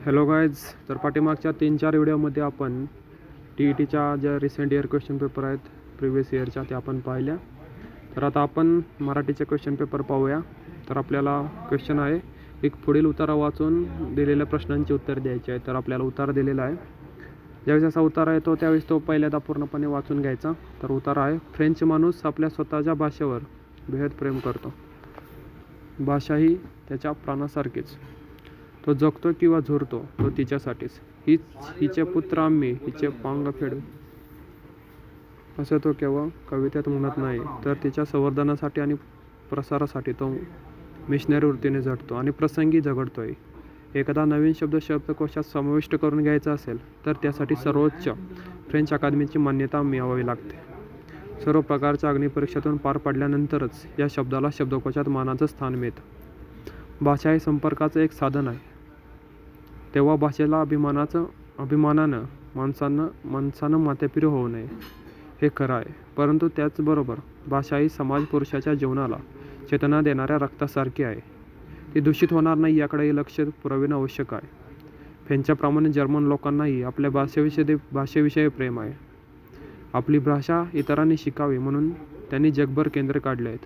Hello guys, तर पाठीमागच्या 3-4 व्हिडिओमध्ये आपण TETच्या ज्या रिसेंट इयर क्वेश्चन पेपर आहेत प्रिव्हियस इयरच्या त्या आपण पाहिल्या. तर आता आपण मराठीचे क्वेश्चन पेपर पाहूया. तर आपल्याला क्वेश्चन आहे एक पुढील उतारा वाचून दिलेल्या प्रश्नांची उत्तर द्यायची आहे. तर आपल्याला उतारा दिलेला आहे. ज्यावेळेस असा उतारा येतो त्यावेळेस तो पहिल्यांदा पूर्णपणे वाचून घ्यायचा. तर उतारा आहे, फ्रेंच माणूस आपल्या स्वतःच्या भाषेवर बेहद प्रेम करतो. भाषा ही त्याच्या प्राणासारखीच. तो जगतो किंवा झुरतो तो तिच्यासाठीच. हिचे पुत्र आम्ही हिचे पांग फेडू असं तो केव्हा कवितेत म्हणत नाही, तर तिच्या संवर्धनासाठी आणि प्रसारासाठी तो मिशनरी वृत्तीने झटतो आणि प्रसंगी झगडतोय. एखादा नवीन शब्द शब्दकोशात समाविष्ट करून घ्यायचा असेल तर त्यासाठी सर्वोच्च फ्रेंच अकादमीची मान्यता मिळवावी लागते. सर्व प्रकारच्या अग्निपरीक्षेतून पार पडल्यानंतरच या शब्दाला शब्दकोशात मानाचं स्थान मिळतं. भाषा हे संपर्काचं एक साधन आहे, तेव्हा भाषेला अभिमानानं माणसानं माथेफिरू होऊ नये हे खरं आहे. परंतु त्याचबरोबर भाषा ही समाज पुरुषाच्या जीवनाला चेतना देणाऱ्या रक्तासारखी आहे. ती दूषित होणार नाही याकडे लक्ष पुरविणं आवश्यक आहे. फ्रेंचप्रमाणे जर्मन लोकांनाही आपल्या भाषेविषयी प्रेम आहे. आपली भाषा इतरांनी शिकावी म्हणून त्यांनी जगभर केंद्र काढले आहेत,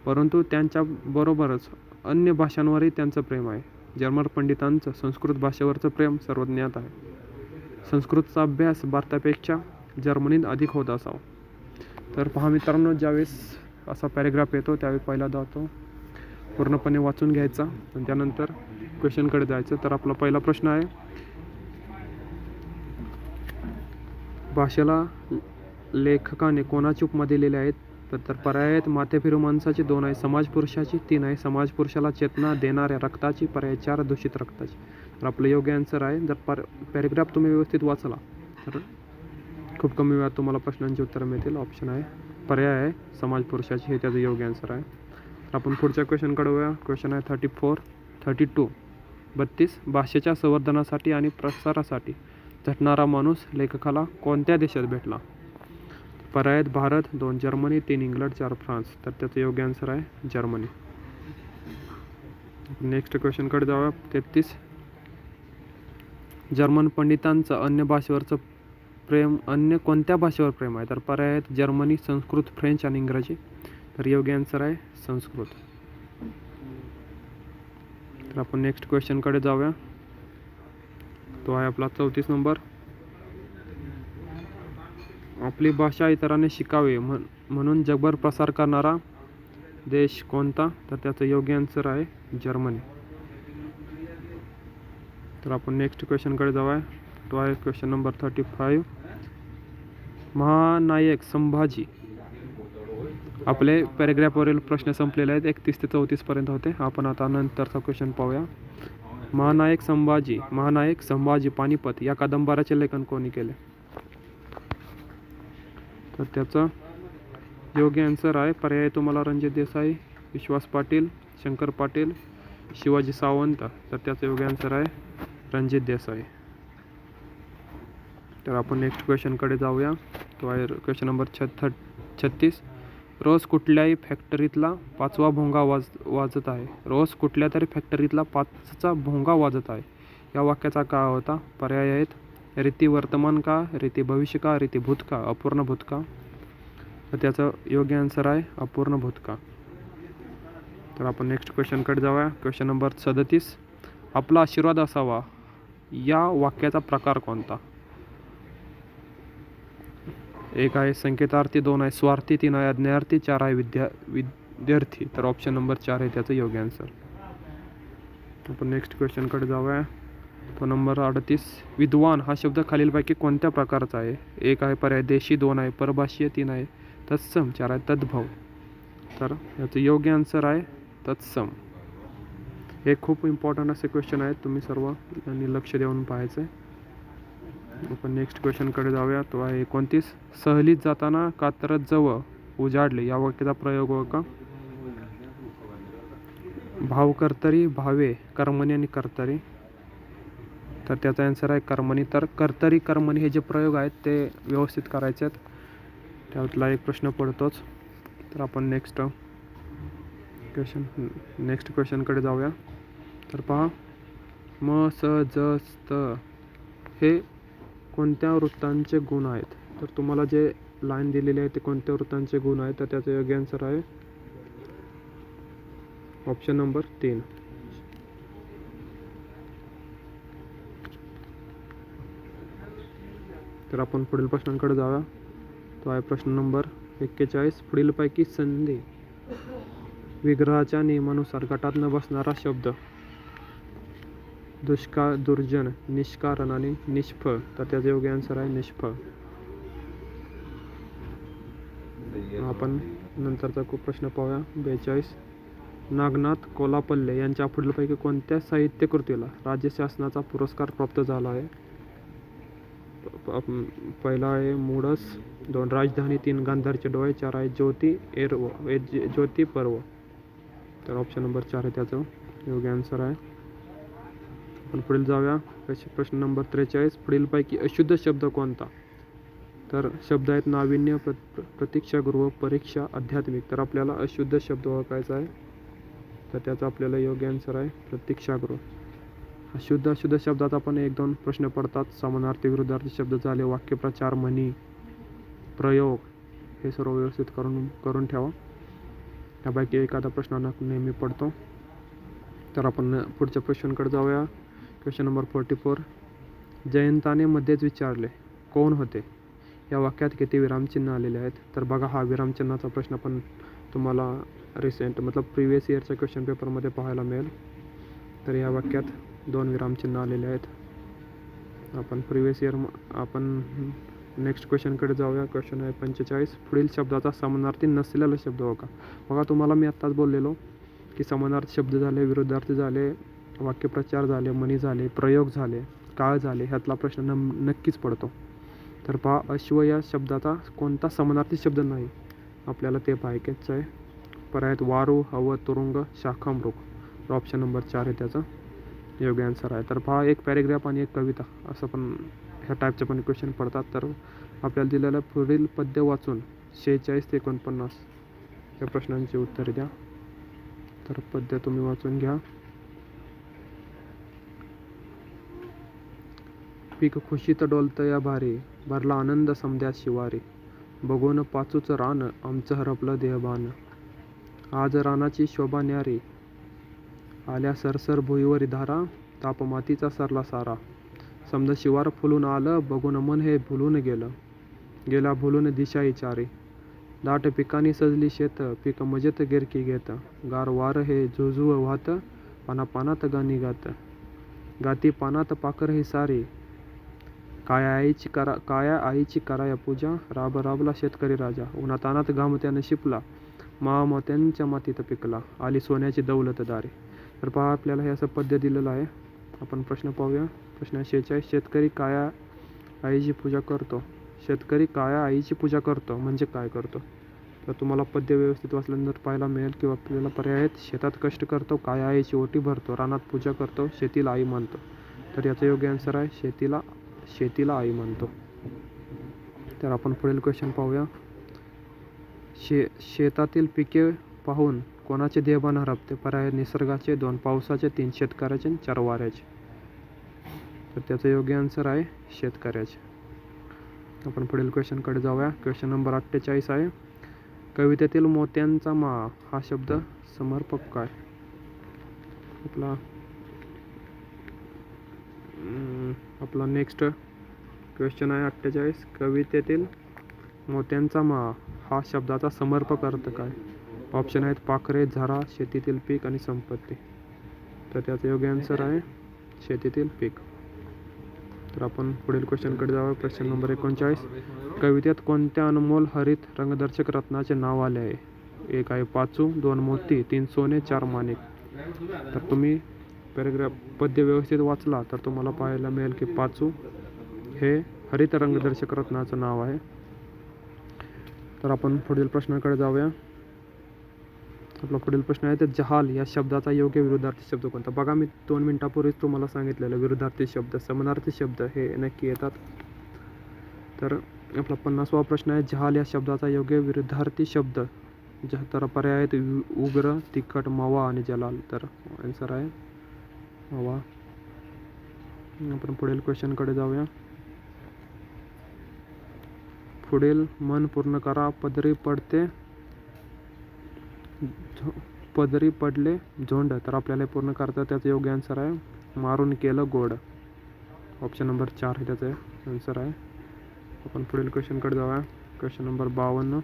परंतु त्यांच्याबरोबरच अन्य भाषांवरही त्यांचं प्रेम आहे. जर्मन पंडितांचं संस्कृत भाषेवरचं प्रेम सर्वज्ञात आहे. संस्कृतचा अभ्यास भारतापेक्षा जर्मनीत अधिक होत असावा. तर पहा मित्रांनो, ज्यावेळेस असा पॅरेग्राफ येतो त्यावेळी पहिल्यांदा तो पूर्णपणे वाचून घ्यायचा आणि त्यानंतर क्वेश्चनकडे जायचं. तर आपला पहिला प्रश्न आहे, भाषेला लेखकाने कोणाची उपमा दिलेली आहेत? तर पर्याय आहेत, माथेफिरू माणसाची 2 आहे, समाज पुरुषाची 3 आहे, समाज पुरुषाला चेतना देणाऱ्या रक्ताची, पर्याय 4 दूषित रक्ताची. तर आपलं योग्य आन्सर आहे. जर पॅरेग्राफ तुम्ही व्यवस्थित वाचला तर खूप कमी वेळात तुम्हाला प्रश्नांची उत्तरं मिळतील. ऑप्शन आहे पर्याय आहे समाज पुरुषाची, हे त्याचं योग्य आन्सर आहे. तर आपण पुढच्या क्वेश्चनकडे वळूया. क्वेश्चन आहे 32. भाषेच्या संवर्धनासाठी आणि प्रसारासाठी झटणारा माणूस लेखकाला कोणत्या देशात भेटला? पर्याय आहेत भारत, 2 जर्मनी, 3 इंग्लंड, 4 फ्रान्स. तर त्याचं योग्य आन्सर आहे जर्मनी. नेक्स्ट क्वेश्चनकडे जाऊया. 33. जर्मन पंडितांचं अन्य कोणत्या भाषेवर प्रेम आहे? तर पर्याय आहेत जर्मनी, संस्कृत, फ्रेंच आणि इंग्रजी. तर योग्य आन्सर आहे संस्कृत. तर आपण नेक्स्ट क्वेश्चनकडे जाऊया. तो आहे आपला 34 नंबर. आपली भाषा इतरांनी शिकावी म्हणून जगभर प्रसार करणारा देश कोणता? तर त्याचं योग्य आन्सर आहे जर्मनी. तर आपण नेक्स्ट क्वेश्चनकडे जाऊया. तो आहे क्वेश्चन नंबर 35. महानायक संभाजी, आपले पॅरेग्राफवरील प्रश्न संपलेले आहेत. 31 ते 34 पर्यंत होते. आपण आता नंतरचा क्वेश्चन पाहूया. महानायक संभाजी पानिपत या कादंबऱ्याचे लेखन कोणी केले? तर त्याचा योग्य आन्सर आहे पर्याय तुम्हाला रणजित देसाई, विश्वास पाटील, शंकर पाटील, शिवाजी सावंत. तर त्याचं योग्य आन्सर आहे रणजित देसाई. तर आपण नेक्स्ट क्वेश्चनकडे जाऊया. तो आहे क्वेश्चन नंबर 36. रोज कुठल्याही फॅक्टरीतला 5वा भोंगा वाजत आहे. रोज कुठल्या तरी फॅक्टरीतला 5चा भोंगा वाजत आहे. या वाक्याचा काळ होता? पर्याय आहेत रीती वर्तमान काळ, रीती भविष्य काळ, रीती भूतकाळ, अपूर्ण भूतकाळ. तर त्याचं योग्य आन्सर आहे अपूर्ण भूतकाळ. तर आपण नेक्स्ट क्वेश्चनकडे जाऊया. Question number 37. आपला आशीर्वाद असावा या वाक्याचा प्रकार कोणता? 1 आहे संकेतार्थी, 2 आहे स्वार्थी, 3 आहे आज्ञार्थी, 4 आहे विद्यार्थी. तर ऑप्शन नंबर 4 आहे त्याचं योग्य आन्सर. आपण नेक्स्ट क्वेश्चनकडे जाऊया. तो नंबर 38. विद्वान हा शब्द खालीलपैकी कोणत्या प्रकारचा आहे? 1 आहे पर्याय देशी, 2 आहे परभाषीय, 3 आहे तत्सम, 4 आहे तद्भव. तर याचं योग्य आन्सर आहे तत्सम. हे खूप इम्पॉर्टंट असे क्वेश्चन आहेत, तुम्ही सर्व यांनी लक्ष देऊन पाहायचं आहे. आपण नेक्स्ट क्वेश्चनकडे जाऊया. तो आहे 29. सहलीत जाताना कात्रज जवळ उजाडले या वाक्याचा प्रयोग हो का? भावकर्तरी, भावे, कर्मणी आणि कर्तरी. तर त्याचा आन्सर आहे कर्मणी. तर कर्तरी, कर्मणी हे जे प्रयोग आहेत ते व्यवस्थित करायचे आहेत. त्यातला एक प्रश्न पडतोच. तर आपण नेक्स्ट क्वेश्चनकडे जाऊया. तर पहा, म स ज स्त हे कोणत्या वृत्तांचे गुण आहेत? तर तुम्हाला जे लाईन दिलेली आहे ते कोणत्या वृत्तांचे गुण आहेत? तर त्याचं योग्य आन्सर आहे ऑप्शन नंबर 3. तर आपण पुढील प्रश्नांकडे जाऊया. तो आहे प्रश्न नंबर 41. पुढीलपैकी संधी विग्रहाच्या नियमानुसार गटात न बसणारा शब्द. दुष्काळ, दुर्जन, निष्कारण आणि निष्फळ. तर त्याचे योग्य आन्सर आहे निष्फळ. आपण नंतरचा खूप प्रश्न पाहूया. 42. नागनाथ कोल्हापल्ले यांच्या पुढीलपैकी कोणत्या साहित्य कृतीला राज्य शासनाचा पुरस्कार प्राप्त झाला आहे? पहिला आहे मूडस, 2 राजधानी, 3 गांधारचे डोळे, 4 आहे ज्योती पर्व. तर ऑप्शन नंबर 4 आहे त्याचं योग्य आन्सर आहे. आपण पुढील जाऊया. प्रश्न नंबर 43. पुढीलपैकी अशुद्ध शब्द कोणता? तर शब्द आहेत नाविन्य, प्रतीक्षागृह, परीक्षा, आध्यात्मिक. तर आपल्याला अशुद्ध शब्द ओळखायचा आहे. तर त्याचा आपल्याला योग्य आन्सर आहे प्रतीक्षागृह. अशुद्ध शब्दात आपण 1-2 प्रश्न पडतात. समानार्थी, विरुद्धार्थी शब्द झाले, वाक्यप्रचार, म्हणी, प्रयोग हे सर्व व्यवस्थित करून ठेवा. त्यापैकी एखादा प्रश्न नेहमी पडतो. तर आपण पुढच्या क्वेश्चनकडे जाऊया. Question number 44. जयंताने मध्येच विचारले, कोण होते? या वाक्यात किती विरामचिन्ह आलेले आहेत? तर बघा, हा विरामचिन्हाचा प्रश्न पण तुम्हाला प्रिव्हियस इयरच्या क्वेश्चन पेपरमध्ये पाहायला मिळेल. तर या वाक्यात 2 विरामचिन्ह आलेले आहेत. आपण नेक्स्ट क्वेश्चनकडे जाऊया. क्वेश्चन आहे 45. पुढील शब्दाचा समानार्थी नसलेला शब्द ओळखा. बघा, तुम्हाला मी आत्ताच बोललेलो की समानार्थी शब्द झाले, विरुद्धार्थी झाले, वाक्यप्रचार झाले, म्हणी झाले, प्रयोग झाले, काळ झाले, ह्यातला प्रश्न नक्कीच पडतो. तर पहा, अश्व या शब्दाचा कोणता समानार्थी शब्द नाही आपल्याला ते पाहायचं आहे. पर्यायात वारू, हवं, तुरुंग, शाखामृग. ऑप्शन नंबर 4 आहे त्याचा योग्य आन्सर आहे. तर पहा, एक पॅरेग्राफ आणि एक कविता असं पण ह्या टाईपचे पण क्वेश्चन पडतात. तर आपल्याला दिलेलं पुढील पद्य वाचून 46 ते 49 या प्रश्नांची उत्तरे द्या. तर पद्य तुम्ही वाचून घ्या. पीक खुशीत डोलतं या भारी, भरला आनंद समद्या शिवारी, बघून पाचूच रान आमचं हरपलं देहभान. आज रानाची शोभा न्यारी, आल्या सरसर भुईवरी धारा, ताप मातीचा सरला सारा. समद शिवार फुलून आलं, बघून मन हे भुलून गेलं, गेला भुलून दिशा विचारी. दाट पिकांनी सजली शेत, पीक मजेत गिरकी घेत, गार वार हे झुळझुळ वाहत, पानापानात गाणी गात, गाती पानात पाखर ही सारी. काया आईची कराया पूजा, राब राबला शेतकरी राजा, उन्हातानात घामत्यानं शिपला, मोत्यांच्या मातीत पिकला, आली सोन्याची दौलत दारी. तर पहा, आपल्याला हे असं पद्य दिलेलं आहे. आपण प्रश्न पाहूया. प्रश्न 46. शेतकरी काया आईची पूजा करतो. शेतकरी काया आईची पूजा करतो म्हणजे काय करतो? तर तुम्हाला पद्य व्यवस्थित वाचल्यानंतर पाहायला मिळेल किंवा आपल्याला पर्याय आहेत. शेतात कष्ट करतो, काया आईची ओटी भरतो, रानात पूजा करतो, शेतीला आई मानतो. तर याचं योग्य आन्सर आहे शेतीला आई मानतो. तर आपण पुढील क्वेश्चन पाहूया. शेतातील पिके पाहून कोणाचे देहभान हरपते? पर्याय निसर्गाचे, 2 पावसाचे, 3 शेतकऱ्याचे, 4 वाऱ्याचे. तर त्याचं योग्य आन्सर आहे शेतकऱ्याचे. आपण पुढील क्वेश्चनकडे जाऊया. क्वेश्चन नंबर 48 आहे. कवितेतील मोत्यांचा माळा हा शब्द समर्पक काय? आपला नेक्स्ट क्वेश्चन आहे 48. कवितेतील मोत्यांचा माळा हा शब्दाचा समर्पक अर्थ काय? ऑप्शन आहेत पाखरे, झरा, शेतीतील पीक आणि संपत्ती. तर त्याचं योग्य आन्सर आहे शेतीतील पीक. तर आपण पुढील क्वेश्चनकडे जाऊया. Question number 39. कवितेत कोणत्या अनमोल हरित रंगदर्शक रत्नाचे नाव आले आहे? 1 आहे पाचू, 2 मोती, 3 सोने, 4 माणिक. तर तुम्ही पद्य व्यवस्थित वाचला तर तुम्हाला पाहायला मिळेल की पाचू हे हरित रंगदर्शक रत्नाचं नाव आहे. तर आपण पुढील प्रश्नाकडे जाऊया. आपला पुढील प्रश्न आहे, तर जहाल या शब्दाचा योग्य विरुद्धार्थी शब्द कोणता? बघा, मी 2 मिनिटापूर्वीच तुम्हाला सांगितलेलं विरुद्धार्थी शब्द, समानार्थी शब्द हे नक्की येतात. तर आपला 50वा प्रश्न आहे, जहाल या शब्दाचा योग्य विरुद्धार्थी शब्द. तर पर्याय आहेत उग्र, तिखट, मावा आणि जलाल. तर आन्सर आहे मावा. आपण पुढील क्वेश्चनकडे जाऊया. पुढील मन पूर्ण करा. पदरी पडले झोंड. तर आपल्याला पूर्ण करता त्याचं योग्य आन्सर आहे मारून केलं गोड. ऑप्शन नंबर 4 हे त्याचं आन्सर आहे. आपण पुढील क्वेश्चनकडे जाऊया. Question number 52.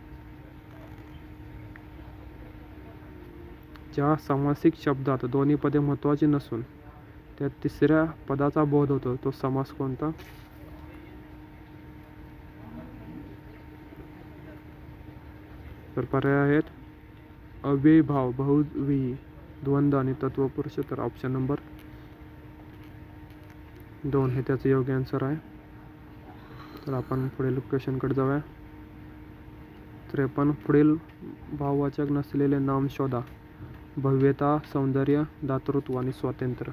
ज्या समासिक शब्दात दोन्ही पदे महत्त्वाची नसून त्या तिसऱ्या पदाचा बोध होतो तो समास कोणता? तर पर्याय आहेत अव्ययीभाव, बहुव्रीही, द्वंद्व आणि तत्वपुरुष. तर ऑप्शन नंबर 2 हे त्याचं योग्य आन्सर आहे. तर आपण पुढील क्वेश्चनकडे जाऊया. 53. पुढील भाववाचक नसलेले नाम शोधा. भव्यता, सौंदर्य, दातृत्व आणि स्वातंत्र्य.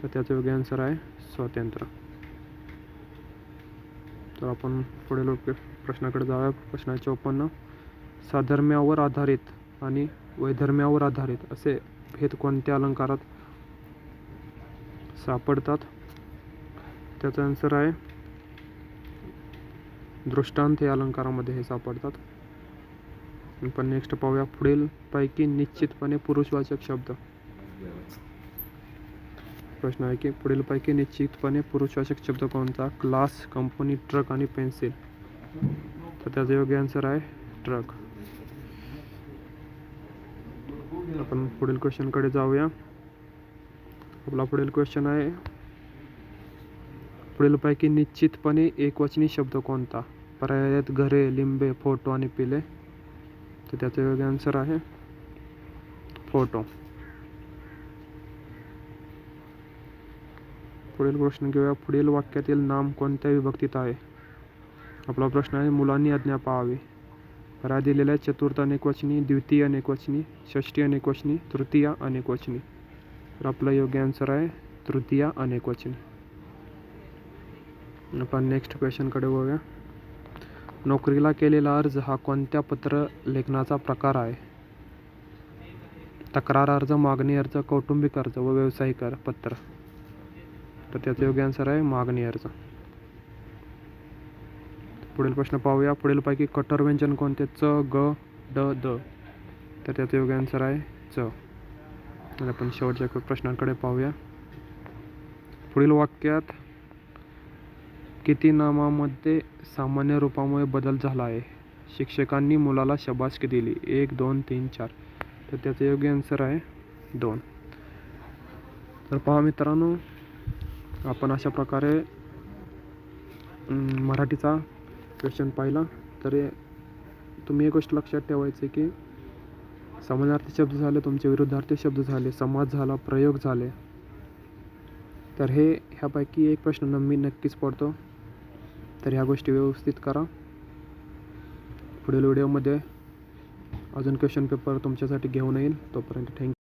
तर त्याचं योग्य आन्सर आहे स्वातंत्र्य. तर आपण पुढील प्रश्नाकडे जाऊया. प्रश्न 54. साधर्म्यावर आधारित आणि वैधर्म्यावर आधारित असे भेद कोणत्या अलंकारात सापडतात? त्याचा आन्सर आहे दृष्टांत या अलंकारामध्ये हे सापडतात. आपण नेक्स्ट पाहूया. पुढील पैकी निश्चितपणे पुरुषवाचक शब्द. प्रश्न आहे की पुढील पैकी निश्चितपणे पुरुषवाचक शब्द कोणता? क्लास, कंपनी, ट्रक आणि पेन्सिल. तर त्याचा योग्य आन्सर आहे ट्रक. आपण पुढील क्वेश्चनकडे जाऊया. आपला पुढील क्वेश्चन आहे पुढीलपैकी निश्चितपणे एकवचनी शब्द कोणता? पर्याय आहेत घरे, लिंबे, फोटो आणि पिले. तर त्याचा योग्य आन्सर आहे फोटो. पुढील प्रश्न घेऊया. पुढील वाक्यातील नाम कोणत्या विभक्तीत आहे? आपला प्रश्न आहे मुलांनी आज्ञा पाळावी. पर्याय दिलेला आहे चतुर्थ अनेकवचनी, द्वितीय अनेकवचनी, षष्ठी अनेकवचनी, तृतीय अनेकवचनी. तर आपला योग्य आन्सर आहे तृतीय अनेकवचनी. आपण नेक्स्ट क्वेश्चनकडे बघूया. नोकरीला केलेला अर्ज हा कोणत्या पत्र लेखनाचा प्रकार आहे? तक्रार अर्ज, मागणी अर्ज, कौटुंबिक अर्ज व व्यावसायिक पत्र. तर त्याचा योग्य आन्सर आहे मागणी अर्ज. पुढील प्रश्न पाहूया. पुढीलपैकी कठोर व्यंजन कोणते? च, ग, ड, द. तर त्याचा योग्य आन्सर आहे च. आणि आपण शेवटच्या प्रश्नांकडे पाहूया. पुढील वाक्यात किती नामामध्ये सामान्य रूपामुळे बदल झाला आहे? शिक्षकांनी मुलाला शाबासकी दिली. 1, 2, 3, 4. तर त्याचं योग्य आन्सर आहे 2. तर पहा मित्रांनो, आपण अशा प्रकारे मराठीचा क्वेश्चन पाहिला. तर तुम्ही एक गोष्ट लक्षात ठेवायची की समानार्थी शब्द झाले, तुमचे विरुद्धार्थी शब्द झाले, समास झाला, प्रयोग झाले. तर ह्यापैकी एक प्रश्न मी नक्कीच पडतो. तर ह्या गोष्टी व्यवस्थित करा. पुढील व्हिडिओमध्ये अजून क्वेश्चन पेपर तुमच्यासाठी घेऊन येईल. तोपर्यंत थँक्यू.